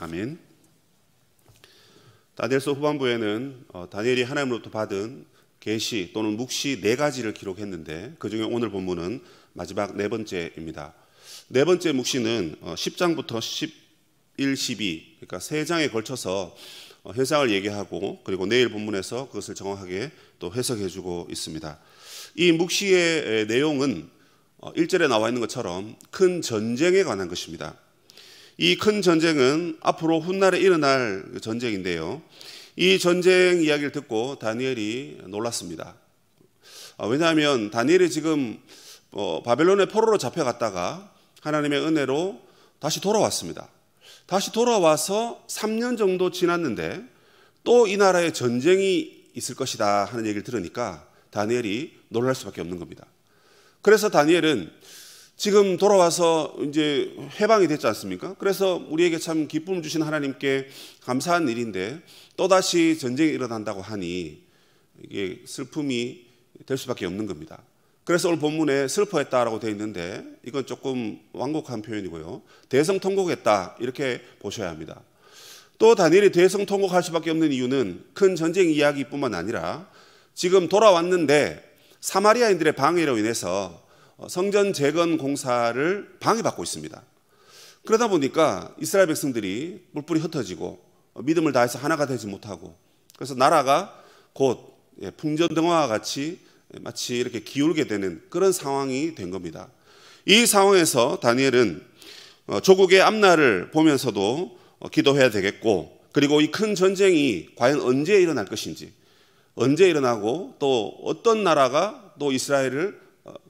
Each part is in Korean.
아멘. 다니엘서 후반부에는 다니엘이 하나님으로부터 받은 계시 또는 묵시 4가지를 기록했는데 그중에 오늘 본문은 마지막 4번째입니다. 4번째 묵시는 10장부터 11, 12 그러니까 3장에 걸쳐서 현상을 얘기하고 그리고 내일 본문에서 그것을 정확하게 또 해석해주고 있습니다. 이 묵시의 내용은 1절에 나와 있는 것처럼 큰 전쟁에 관한 것입니다. 이 큰 전쟁은 앞으로 훗날에 일어날 전쟁인데요. 이 전쟁 이야기를 듣고 다니엘이 놀랐습니다. 왜냐하면 다니엘이 지금 바벨론의 포로로 잡혀갔다가 하나님의 은혜로 다시 돌아왔습니다. 다시 돌아와서 3년 정도 지났는데 또 이 나라에 전쟁이 있을 것이다 하는 얘기를 들으니까 다니엘이 놀랄 수밖에 없는 겁니다. 그래서 다니엘은 지금 돌아와서 이제 해방이 됐지 않습니까? 그래서 우리에게 참 기쁨을 주신 하나님께 감사한 일인데 또다시 전쟁이 일어난다고 하니 이게 슬픔이 될 수밖에 없는 겁니다. 그래서 오늘 본문에 슬퍼했다라고 되어 있는데 이건 조금 완곡한 표현이고요. 대성통곡했다 이렇게 보셔야 합니다. 또 다니엘이 대성통곡할 수밖에 없는 이유는 큰 전쟁 이야기뿐만 아니라 지금 돌아왔는데 사마리아인들의 방해로 인해서 성전 재건 공사를 방해받고 있습니다. 그러다 보니까 이스라엘 백성들이 뿔뿔이 흩어지고 믿음을 다해서 하나가 되지 못하고 그래서 나라가 곧 풍전등화와 같이 마치 이렇게 기울게 되는 그런 상황이 된 겁니다. 이 상황에서 다니엘은 조국의 앞날을 보면서도 기도해야 되겠고 그리고 이 큰 전쟁이 과연 언제 일어날 것인지 언제 일어나고 또 어떤 나라가 또 이스라엘을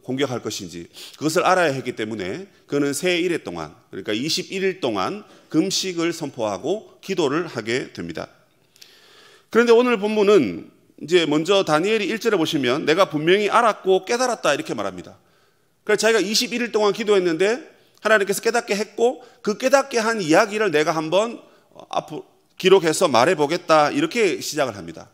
공격할 것인지 그것을 알아야 했기 때문에 그는 새 일회 동안 그러니까 21일 동안 금식을 선포하고 기도를 하게 됩니다. 그런데 오늘 본문은 이제 먼저 다니엘이 1절에 보시면 내가 분명히 알았고 깨달았다 이렇게 말합니다. 그래서 자기가 21일 동안 기도했는데 하나님께서 깨닫게 했고 그 깨닫게 한 이야기를 내가 한번 앞으로 기록해서 말해보겠다 이렇게 시작을 합니다.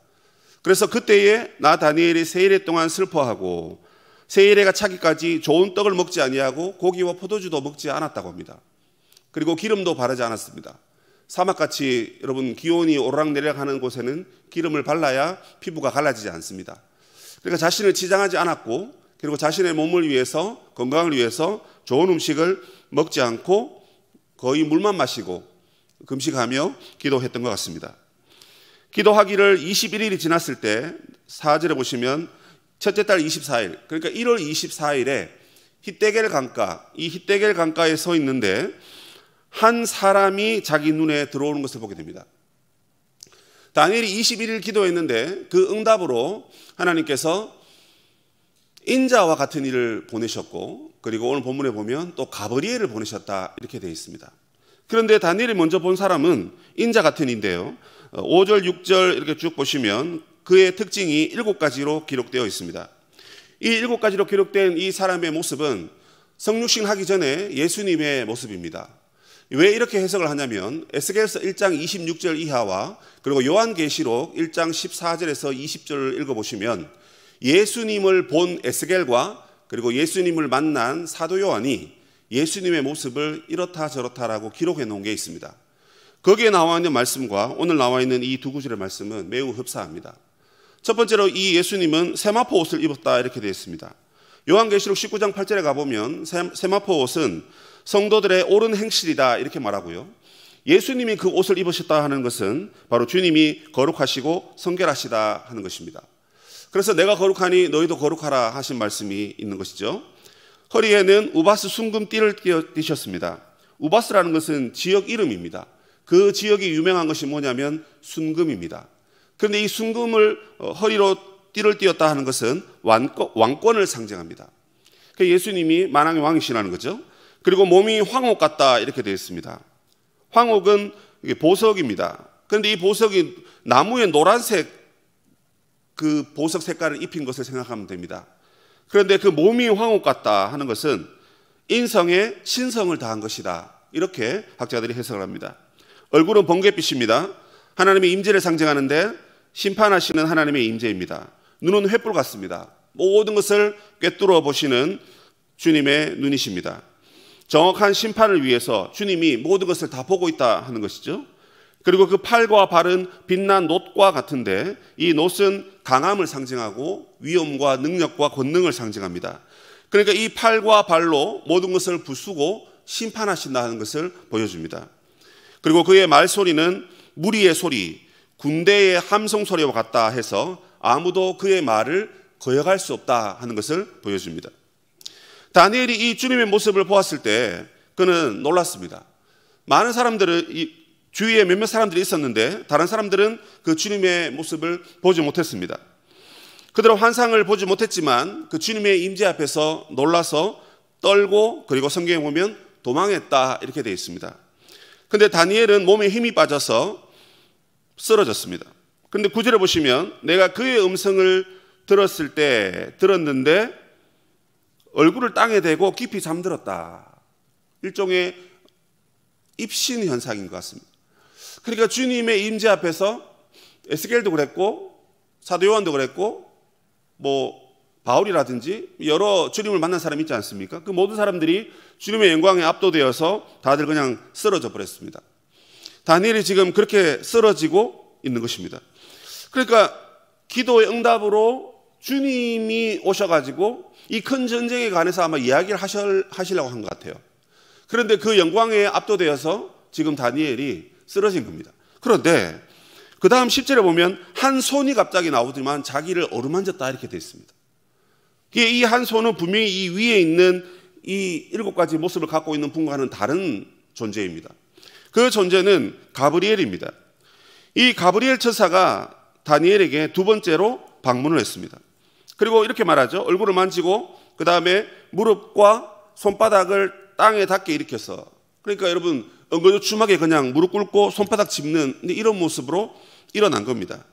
그래서 그때에 나 다니엘이 새 일회 동안 슬퍼하고 새 일회가 차기까지 좋은 떡을 먹지 아니하고 고기와 포도주도 먹지 않았다고 합니다. 그리고 기름도 바르지 않았습니다. 사막같이 여러분 기온이 오르락내리락 하는 곳에는 기름을 발라야 피부가 갈라지지 않습니다. 그러니까 자신을 치장하지 않았고 그리고 자신의 몸을 위해서 건강을 위해서 좋은 음식을 먹지 않고 거의 물만 마시고 금식하며 기도했던 것 같습니다. 기도하기를 21일이 지났을 때 4절에 보시면 첫째 달 24일 그러니까 1월 24일에 히데겔 강가 이 히데겔 강가에 서 있는데 한 사람이 자기 눈에 들어오는 것을 보게 됩니다. 다니엘이 21일 기도했는데 그 응답으로 하나님께서 인자와 같은 이를 보내셨고 그리고 오늘 본문에 보면 또 가브리엘을 보내셨다 이렇게 되어 있습니다. 그런데 다니엘이 먼저 본 사람은 인자 같은 이인데요. 5절 6절 이렇게 쭉 보시면 그의 특징이 7가지로 기록되어 있습니다. 이 7가지로 기록된 이 사람의 모습은 성육신 하기 전에 예수님의 모습입니다. 왜 이렇게 해석을 하냐면 에스겔서 1장 26절 이하와 그리고 요한계시록 1장 14절에서 20절을 읽어보시면 예수님을 본 에스겔과 그리고 예수님을 만난 사도 요한이 예수님의 모습을 이렇다 저렇다라고 기록해 놓은 게 있습니다. 거기에 나와 있는 말씀과 오늘 나와 있는 이 두 구절의 말씀은 매우 흡사합니다. 첫 번째로 이 예수님은 세마포 옷을 입었다 이렇게 되어 있습니다. 요한계시록 19장 8절에 가보면 세마포 옷은 성도들의 옳은 행실이다 이렇게 말하고요. 예수님이 그 옷을 입으셨다 하는 것은 바로 주님이 거룩하시고 성결하시다 하는 것입니다. 그래서 내가 거룩하니 너희도 거룩하라 하신 말씀이 있는 것이죠. 허리에는 우바스 순금띠를 띠셨습니다. 우바스라는 것은 지역 이름입니다. 그 지역이 유명한 것이 뭐냐면 순금입니다. 그런데 이 순금을 허리로 띠를 띠었다 하는 것은 왕권을 상징합니다. 예수님이 만왕의 왕이시라는 거죠. 그리고 몸이 황옥 같다 이렇게 되어 있습니다. 황옥은 보석입니다. 그런데 이 보석이 나무의 노란색 그 보석 색깔을 입힌 것을 생각하면 됩니다. 그런데 그 몸이 황옥 같다 하는 것은 인성에 신성을 다한 것이다 이렇게 학자들이 해석을 합니다. 얼굴은 번갯빛입니다. 하나님의 임재를 상징하는데 심판하시는 하나님의 임재입니다. 눈은 횃불 같습니다. 모든 것을 꿰뚫어 보시는 주님의 눈이십니다. 정확한 심판을 위해서 주님이 모든 것을 다 보고 있다 하는 것이죠. 그리고 그 팔과 발은 빛난 놋과 같은데 이 놋은 강함을 상징하고 위엄과 능력과 권능을 상징합니다. 그러니까 이 팔과 발로 모든 것을 부수고 심판하신다는 것을 보여줍니다. 그리고 그의 말소리는 무리의 소리, 군대의 함성 소리와 같다 해서 아무도 그의 말을 거역할 수 없다 하는 것을 보여줍니다. 다니엘이 이 주님의 모습을 보았을 때 그는 놀랐습니다. 많은 사람들은 주위에 몇몇 사람들이 있었는데 다른 사람들은 그 주님의 모습을 보지 못했습니다. 그대로 환상을 보지 못했지만 그 주님의 임재 앞에서 놀라서 떨고 그리고 성경에 보면 도망했다 이렇게 되어 있습니다. 그런데 다니엘은 몸에 힘이 빠져서 쓰러졌습니다. 그런데 9절에 보시면 내가 그의 음성을 들었는데 얼굴을 땅에 대고 깊이 잠들었다. 일종의 입신 현상인 것 같습니다. 그러니까 주님의 임재 앞에서 에스겔도 그랬고 사도 요한도 그랬고 바울이라든지 여러 주님을 만난 사람이 있지 않습니까? 그 모든 사람들이 주님의 영광에 압도되어서 다들 그냥 쓰러져 버렸습니다. 다니엘이 지금 그렇게 쓰러지고 있는 것입니다. 그러니까 기도의 응답으로 주님이 오셔가지고 이 큰 전쟁에 관해서 아마 이야기를 하시려고 한 것 같아요. 그런데 그 영광에 압도되어서 지금 다니엘이 쓰러진 겁니다. 그런데 그 다음 10절에 보면 한 손이 갑자기 나오더니만 자기를 어루만졌다 이렇게 되어 있습니다. 이 한 손은 분명히 이 위에 있는 이 7가지 모습을 갖고 있는 분과는 다른 존재입니다. 그 존재는 가브리엘입니다. 이 가브리엘 천사가 다니엘에게 두 번째로 방문을 했습니다. 그리고 이렇게 말하죠. 얼굴을 만지고 그 다음에 무릎과 손바닥을 땅에 닿게 일으켜서, 그러니까 여러분 엉거주춤하게 그냥 무릎 꿇고 손바닥 짚는 이런 모습으로 일어난 겁니다.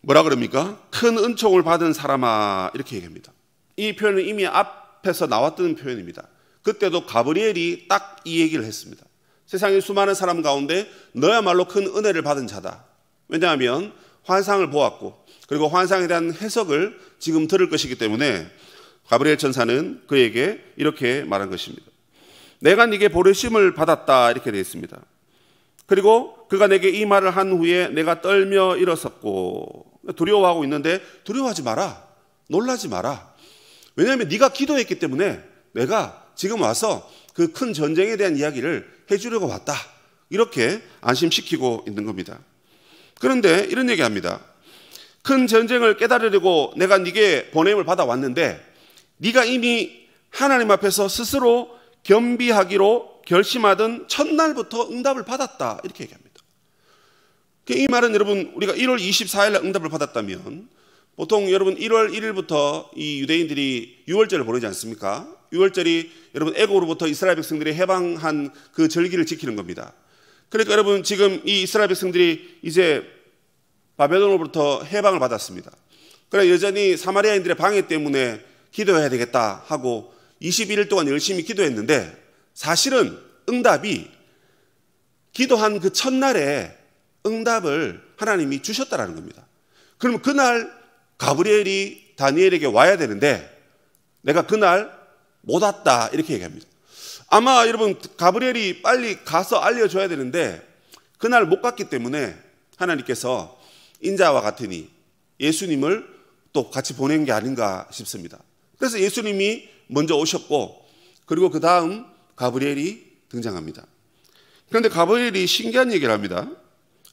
뭐라 그럽니까? 큰 은총을 받은 사람아 이렇게 얘기합니다. 이 표현은 이미 앞에서 나왔던 표현입니다. 그때도 가브리엘이 딱 이 얘기를 했습니다. 세상의 수많은 사람 가운데 너야말로 큰 은혜를 받은 자다. 왜냐하면 환상을 보았고 그리고 환상에 대한 해석을 지금 들을 것이기 때문에 가브리엘 천사는 그에게 이렇게 말한 것입니다. 내가 네게 보내심을 받았다 이렇게 되어 있습니다. 그리고 그가 내게 이 말을 한 후에 내가 떨며 일어섰고, 두려워하고 있는데 두려워하지 마라, 놀라지 마라. 왜냐하면 네가 기도했기 때문에 내가 지금 와서 그 큰 전쟁에 대한 이야기를 해주려고 왔다. 이렇게 안심시키고 있는 겁니다. 그런데 이런 얘기합니다. 큰 전쟁을 깨달으려고 내가 네게 보냄을 받아왔는데 네가 이미 하나님 앞에서 스스로 겸비하기로 결심하던 첫날부터 응답을 받았다 이렇게 얘기합니다. 이 말은 여러분 우리가 1월 24일 날 응답을 받았다면 보통 여러분 1월 1일부터 이 유대인들이 유월절을 보내지 않습니까? 유월절이 여러분 애국으로부터 이스라엘 백성들이 해방한 그 절기를 지키는 겁니다. 그러니까 여러분 지금 이 이스라엘 백성들이 이제 바벨론으로부터 해방을 받았습니다. 그래 여전히 사마리아인들의 방해 때문에 기도해야 되겠다 하고 21일 동안 열심히 기도했는데 사실은 응답이 기도한 그 첫날에 응답을 하나님이 주셨다라는 겁니다. 그러면 그날 가브리엘이 다니엘에게 와야 되는데 내가 그날 못 왔다 이렇게 얘기합니다. 아마 여러분 가브리엘이 빨리 가서 알려줘야 되는데 그날 못 갔기 때문에 하나님께서 인자와 같으니 예수님을 또 같이 보낸 게 아닌가 싶습니다. 그래서 예수님이 먼저 오셨고 그리고 그 다음 가브리엘이 등장합니다. 그런데 가브리엘이 신기한 얘기를 합니다.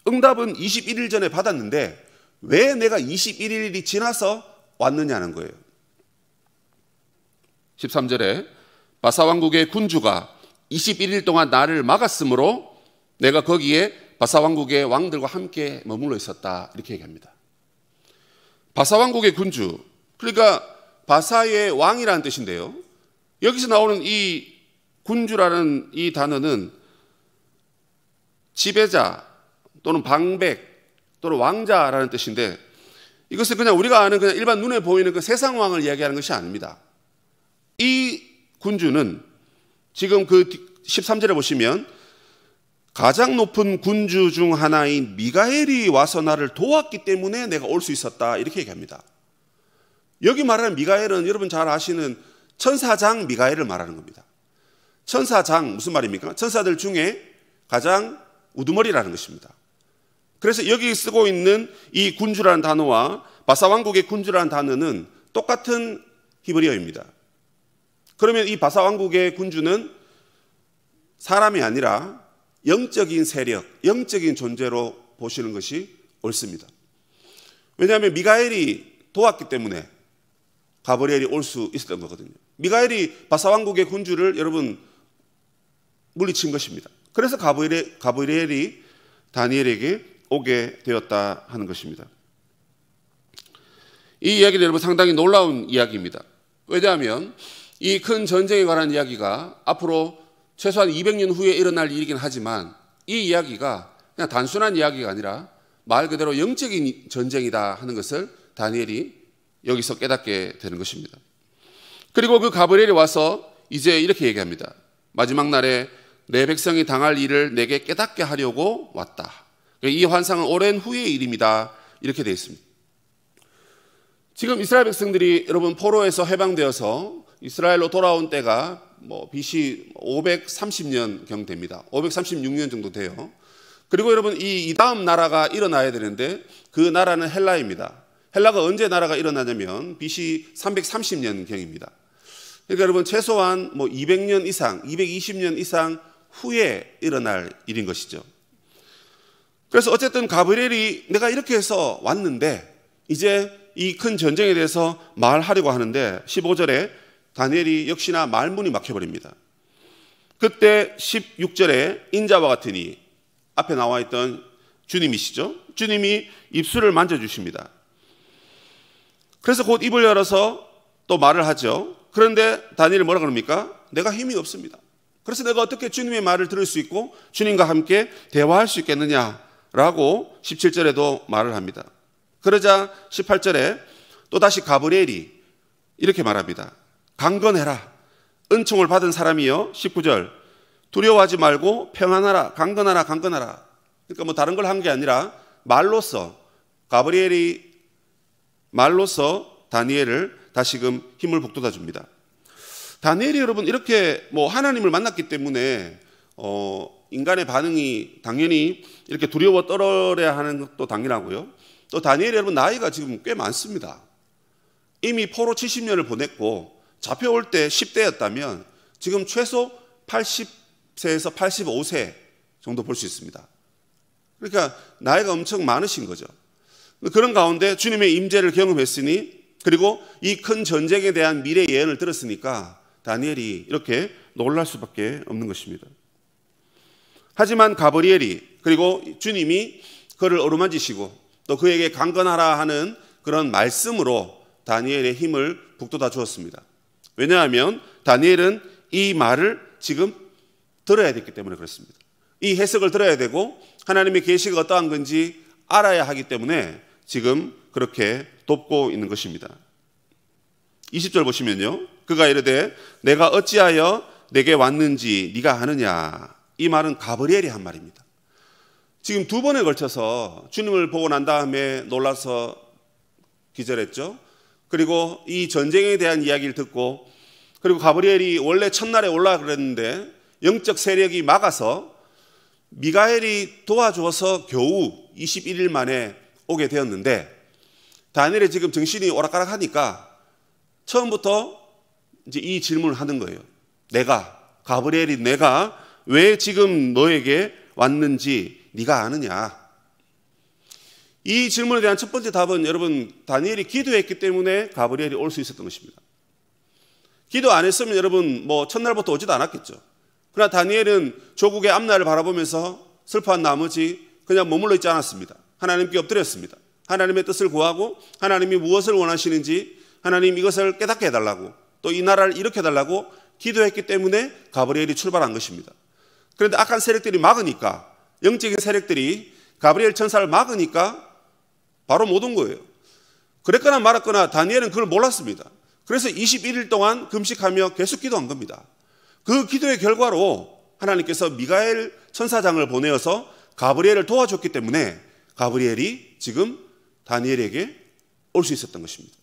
응답은 21일 전에 받았는데 왜 내가 21일이 지나서 왔느냐는 거예요. 13절에 바사 왕국의 군주가 21일 동안 나를 막았으므로 내가 거기에 바사 왕국의 왕들과 함께 머물러 있었다 이렇게 얘기합니다. 바사 왕국의 군주, 그러니까 바사의 왕이라는 뜻인데요. 여기서 나오는 이 군주라는 이 단어는 지배자 또는 방백 또는 왕자라는 뜻인데 이것은 그냥 우리가 아는 그냥 일반 눈에 보이는 그 세상 왕을 이야기하는 것이 아닙니다. 이 군주는 지금 그 13절에 보시면 가장 높은 군주 중 하나인 미가엘이 와서 나를 도왔기 때문에 내가 올 수 있었다 이렇게 얘기합니다. 여기 말하는 미가엘은 여러분 잘 아시는 천사장 미가엘을 말하는 겁니다. 천사장 무슨 말입니까? 천사들 중에 가장 우두머리라는 것입니다. 그래서 여기 쓰고 있는 이 군주라는 단어와 바사왕국의 군주라는 단어는 똑같은 히브리어입니다. 그러면 이 바사왕국의 군주는 사람이 아니라 영적인 세력, 영적인 존재로 보시는 것이 옳습니다. 왜냐하면 미가엘이 도왔기 때문에 가브리엘이 올 수 있었던 거거든요. 미가엘이 바사왕국의 군주를 여러분 물리친 것입니다. 그래서 가브리엘이 다니엘에게 오게 되었다 하는 것입니다. 이 이야기는 여러분 상당히 놀라운 이야기입니다. 왜냐하면 이 큰 전쟁에 관한 이야기가 앞으로 최소한 200년 후에 일어날 일이긴 하지만 이 이야기가 그냥 단순한 이야기가 아니라 말 그대로 영적인 전쟁이다 하는 것을 다니엘이 여기서 깨닫게 되는 것입니다. 그리고 그 가브리엘이 와서 이제 이렇게 얘기합니다. 마지막 날에 내 백성이 당할 일을 내게 깨닫게 하려고 왔다. 이 환상은 오랜 후의 일입니다. 이렇게 되어 있습니다. 지금 이스라엘 백성들이 여러분 포로에서 해방되어서 이스라엘로 돌아온 때가 BC 530년경 됩니다. 536년 정도 돼요. 그리고 여러분 이 다음 나라가 일어나야 되는데 그 나라는 헬라입니다. 헬라가 언제 나라가 일어나냐면 BC 330년경입니다. 그러니까 여러분 최소한 200년 이상, 220년 이상 후에 일어날 일인 것이죠. 그래서 어쨌든 가브리엘이 내가 이렇게 해서 왔는데 이제 이 큰 전쟁에 대해서 말하려고 하는데 15절에 다니엘이 역시나 말문이 막혀버립니다. 그때 16절에 인자와 같으니 앞에 나와 있던 주님이시죠. 주님이 입술을 만져주십니다. 그래서 곧 입을 열어서 또 말을 하죠. 그런데 다니엘이 뭐라 그럽니까? 내가 힘이 없습니다. 그래서 내가 어떻게 주님의 말을 들을 수 있고 주님과 함께 대화할 수 있겠느냐라고 17절에도 말을 합니다. 그러자 18절에 또다시 가브리엘이 이렇게 말합니다. 강건해라. 은총을 받은 사람이여. 19절 두려워하지 말고 평안하라. 강건하라. 강건하라. 그러니까 다른 걸 한 게 아니라 말로써 가브리엘이 말로써 다니엘을 다시금 힘을 북돋아 줍니다. 다니엘이 여러분 이렇게 하나님을 만났기 때문에 인간의 반응이 당연히 이렇게 두려워 떨어야 하는 것도 당연하고요. 또 다니엘이 여러분 나이가 지금 꽤 많습니다. 이미 포로 70년을 보냈고 잡혀올 때 10대였다면 지금 최소 80세에서 85세 정도 볼 수 있습니다. 그러니까 나이가 엄청 많으신 거죠. 그런 가운데 주님의 임재를 경험했으니 그리고 이 큰 전쟁에 대한 미래 예언을 들었으니까 다니엘이 이렇게 놀랄 수밖에 없는 것입니다. 하지만 가브리엘이 그리고 주님이 그를 어루만지시고 또 그에게 강건하라 하는 그런 말씀으로 다니엘의 힘을 북돋아 주었습니다. 왜냐하면 다니엘은 이 말을 지금 들어야 됐기 때문에 그렇습니다. 이 해석을 들어야 되고 하나님의 계시가 어떠한 건지 알아야 하기 때문에 지금 그렇게 돕고 있는 것입니다. 20절 보시면요. 그가 이르되 내가 어찌하여 내게 왔는지 네가 아느냐. 이 말은 가브리엘이 한 말입니다. 지금 두 번에 걸쳐서 주님을 보고 난 다음에 놀라서 기절했죠. 그리고 이 전쟁에 대한 이야기를 듣고 그리고 가브리엘이 원래 첫날에 올라가 그랬는데 영적 세력이 막아서 미가엘이 도와줘서 겨우 21일 만에 오게 되었는데 다니엘이 지금 정신이 오락가락하니까 처음부터 이제 이 질문을 하는 거예요. 가브리엘이 내가 왜 지금 너에게 왔는지 네가 아느냐. 이 질문에 대한 첫 번째 답은 여러분 다니엘이 기도했기 때문에 가브리엘이 올 수 있었던 것입니다. 기도 안 했으면 여러분 첫날부터 오지도 않았겠죠. 그러나 다니엘은 조국의 앞날을 바라보면서 슬퍼한 나머지 그냥 머물러 있지 않았습니다. 하나님께 엎드렸습니다. 하나님의 뜻을 구하고 하나님이 무엇을 원하시는지 하나님 이것을 깨닫게 해달라고 또 이 나라를 일으켜달라고 기도했기 때문에 가브리엘이 출발한 것입니다. 그런데 악한 세력들이 막으니까 영적인 세력들이 가브리엘 천사를 막으니까 바로 못 온 거예요. 그랬거나 말았거나 다니엘은 그걸 몰랐습니다. 그래서 21일 동안 금식하며 계속 기도한 겁니다. 그 기도의 결과로 하나님께서 미가엘 천사장을 보내어서 가브리엘을 도와줬기 때문에 가브리엘이 지금 다니엘에게 올 수 있었던 것입니다.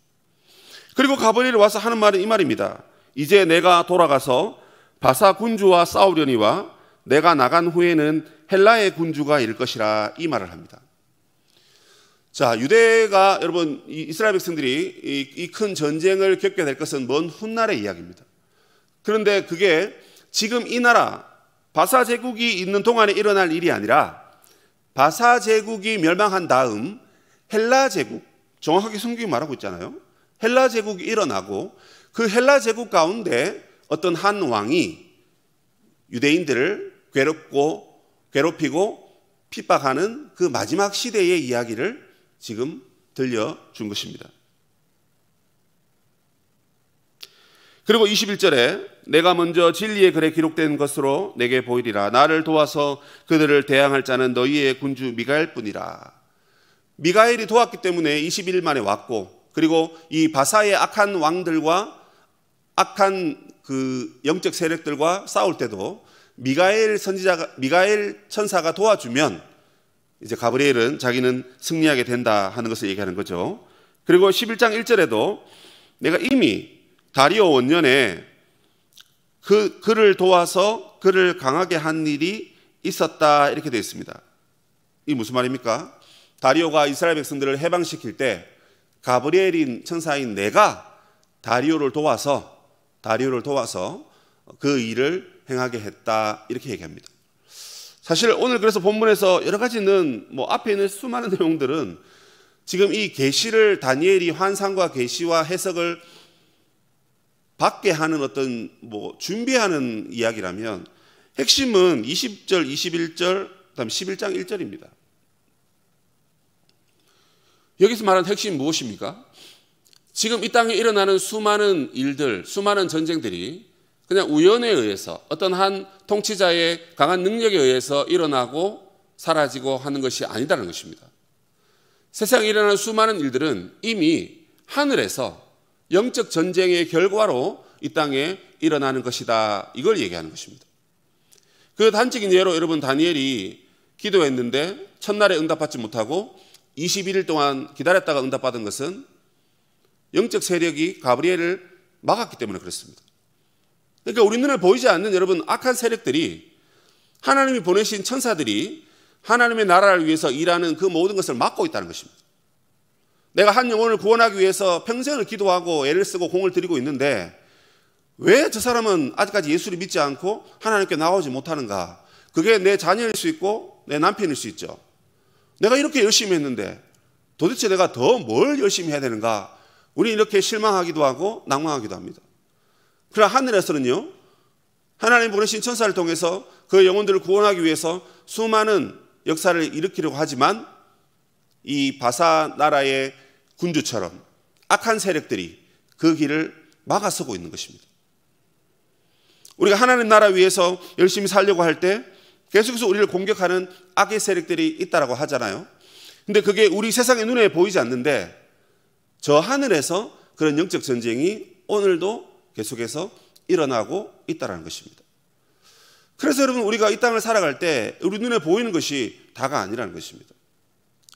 그리고 가브리엘이 와서 하는 말은 이 말입니다. 이제 내가 돌아가서 바사 군주와 싸우려니와 내가 나간 후에는 헬라의 군주가 일 것이라 이 말을 합니다. 자, 유대가 여러분 이스라엘 백성들이 이 큰 전쟁을 겪게 될 것은 먼 훗날의 이야기입니다. 그런데 그게 지금 이 나라 바사 제국이 있는 동안에 일어날 일이 아니라 바사 제국이 멸망한 다음 헬라 제국, 정확하게 성경이 말하고 있잖아요. 헬라 제국이 일어나고 그 헬라 제국 가운데 어떤 한 왕이 유대인들을 괴롭히고 핍박하는 그 마지막 시대의 이야기를 지금 들려준 것입니다. 그리고 21절에 내가 먼저 진리의 글에 기록된 것으로 내게 보이리라. 나를 도와서 그들을 대항할 자는 너희의 군주 미가엘뿐이라. 미가엘이 도왔기 때문에 21일 만에 왔고, 그리고 이 바사의 악한 왕들과 악한 그 영적 세력들과 싸울 때도 미가엘 천사가 도와주면 이제 가브리엘은 자기는 승리하게 된다 하는 것을 얘기하는 거죠. 그리고 11장 1절에도 내가 이미 다리오 원년에 그를 도와서 그를 강하게 한 일이 있었다 이렇게 되어 있습니다. 이 무슨 말입니까? 다리오가 이스라엘 백성들을 해방시킬 때 가브리엘인 천사인 내가 다리오를 도와서 그 일을 행하게 했다 이렇게 얘기합니다. 사실 오늘 그래서 본문에서 여러 가지는 앞에 있는 수많은 내용들은 지금 이 계시를 다니엘이 환상과 계시와 해석을 받게 하는 어떤 준비하는 이야기라면 핵심은 20절, 21절, 그다음 11장 1절입니다. 여기서 말하는 핵심이 무엇입니까? 지금 이 땅에 일어나는 수많은 일들, 수많은 전쟁들이 그냥 우연에 의해서 어떤 한 통치자의 강한 능력에 의해서 일어나고 사라지고 하는 것이 아니다는 것입니다. 세상에 일어나는 수많은 일들은 이미 하늘에서 영적 전쟁의 결과로 이 땅에 일어나는 것이다. 이걸 얘기하는 것입니다. 그 단적인 예로 여러분 다니엘이 기도했는데 첫날에 응답받지 못하고 21일 동안 기다렸다가 응답받은 것은 영적 세력이 가브리엘을 막았기 때문에 그렇습니다. 그러니까 우리 눈에 보이지 않는 여러분 악한 세력들이 하나님이 보내신 천사들이 하나님의 나라를 위해서 일하는 그 모든 것을 막고 있다는 것입니다. 내가 한 영혼을 구원하기 위해서 평생을 기도하고 애를 쓰고 공을 들이고 있는데 왜 저 사람은 아직까지 예수를 믿지 않고 하나님께 나오지 못하는가? 그게 내 자녀일 수 있고 내 남편일 수 있죠. 내가 이렇게 열심히 했는데 도대체 내가 더 뭘 열심히 해야 되는가? 우리 이렇게 실망하기도 하고 낭망하기도 합니다. 그러나 하늘에서는요, 하나님 보내신 천사를 통해서 그 영혼들을 구원하기 위해서 수많은 역사를 일으키려고 하지만 이 바사 나라의 군주처럼 악한 세력들이 그 길을 막아서고 있는 것입니다. 우리가 하나님 나라 위해서 열심히 살려고 할 때 계속해서 우리를 공격하는 악의 세력들이 있다라고 하잖아요. 근데 그게 우리 세상의 눈에 보이지 않는데 저 하늘에서 그런 영적 전쟁이 오늘도 계속해서 일어나고 있다는 것입니다. 그래서 여러분 우리가 이 땅을 살아갈 때 우리 눈에 보이는 것이 다가 아니라는 것입니다.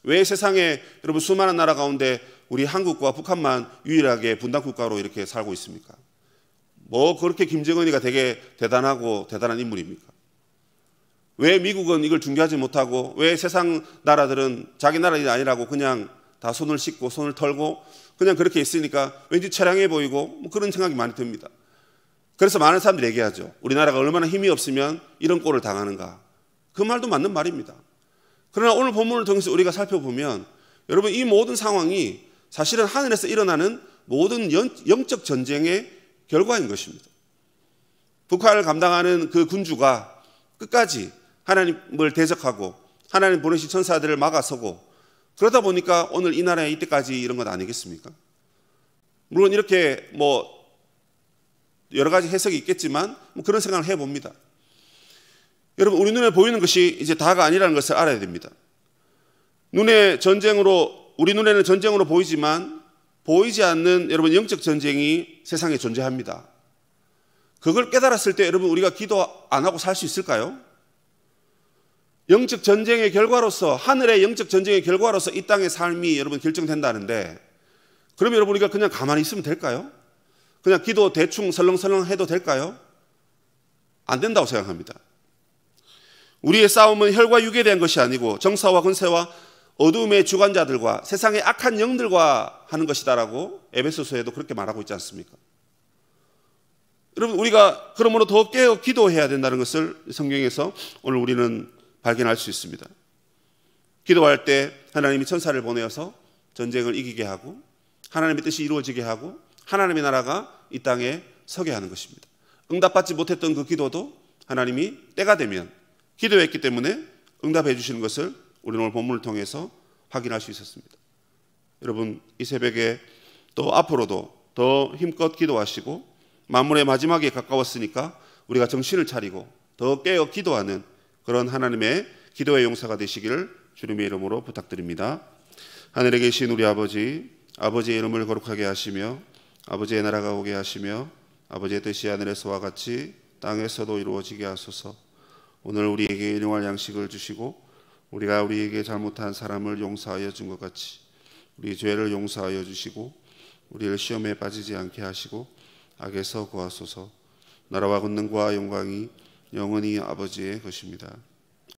왜 세상에 여러분 수많은 나라 가운데 우리 한국과 북한만 유일하게 분단국가로 이렇게 살고 있습니까? 그렇게 김정은이가 되게 대단한 인물입니까? 왜 미국은 이걸 중재하지 못하고 왜 세상 나라들은 자기 나라 일이 아니라고 그냥 다 손을 씻고 손을 털고 그냥 그렇게 있으니까 왠지 처량해 보이고 그런 생각이 많이 듭니다. 그래서 많은 사람들이 얘기하죠. 우리나라가 얼마나 힘이 없으면 이런 꼴을 당하는가. 그 말도 맞는 말입니다. 그러나 오늘 본문을 통해서 우리가 살펴보면 여러분 이 모든 상황이 사실은 하늘에서 일어나는 모든 영적 전쟁의 결과인 것입니다. 북한을 감당하는 그 군주가 끝까지 하나님을 대적하고 하나님 보내신 천사들을 막아서고 그러다 보니까 오늘 이 나라에 이때까지 이런 것 아니겠습니까? 물론 이렇게 여러 가지 해석이 있겠지만 그런 생각을 해봅니다. 여러분 우리 눈에 보이는 것이 이제 다가 아니라는 것을 알아야 됩니다. 우리 눈에는 전쟁으로 보이지만 보이지 않는 여러분 영적 전쟁이 세상에 존재합니다. 그걸 깨달았을 때 여러분 우리가 기도 안 하고 살 수 있을까요? 영적 전쟁의 결과로서 하늘의 영적 전쟁의 결과로서 이 땅의 삶이 여러분 결정된다는데 그러면 여러분 우리가 그냥 가만히 있으면 될까요? 그냥 기도 대충 설렁설렁 해도 될까요? 안 된다고 생각합니다. 우리의 싸움은 혈과 육에 대한 것이 아니고 정사와 권세와 어둠의 주관자들과 세상의 악한 영들과 하는 것이다라고 에베소서에도 그렇게 말하고 있지 않습니까? 여러분, 우리가 그러므로 더 깨어 기도해야 된다는 것을 성경에서 오늘 우리는 발견할 수 있습니다. 기도할 때 하나님이 천사를 보내어서 전쟁을 이기게 하고 하나님의 뜻이 이루어지게 하고 하나님의 나라가 이 땅에 서게 하는 것입니다. 응답받지 못했던 그 기도도 하나님이 때가 되면 기도했기 때문에 응답해 주시는 것을 우리는 오늘 본문을 통해서 확인할 수 있었습니다. 여러분, 이 새벽에 또 앞으로도 더 힘껏 기도하시고 만물의 마지막에 가까웠으니까 우리가 정신을 차리고 더 깨어 기도하는 그런 하나님의 기도의 용사가 되시기를 주님의 이름으로 부탁드립니다. 하늘에 계신 우리 아버지, 아버지의 이름을 거룩하게 하시며 아버지의 나라가 오게 하시며 아버지의 뜻이 하늘에서와 같이 땅에서도 이루어지게 하소서. 오늘 우리에게 일용할 양식을 주시고 우리가 우리에게 잘못한 사람을 용서하여 준 것 같이 우리 죄를 용서하여 주시고 우리를 시험에 빠지지 않게 하시고 악에서 구하소서. 나라와 권능과 영광이 영원히 아버지의 것입니다.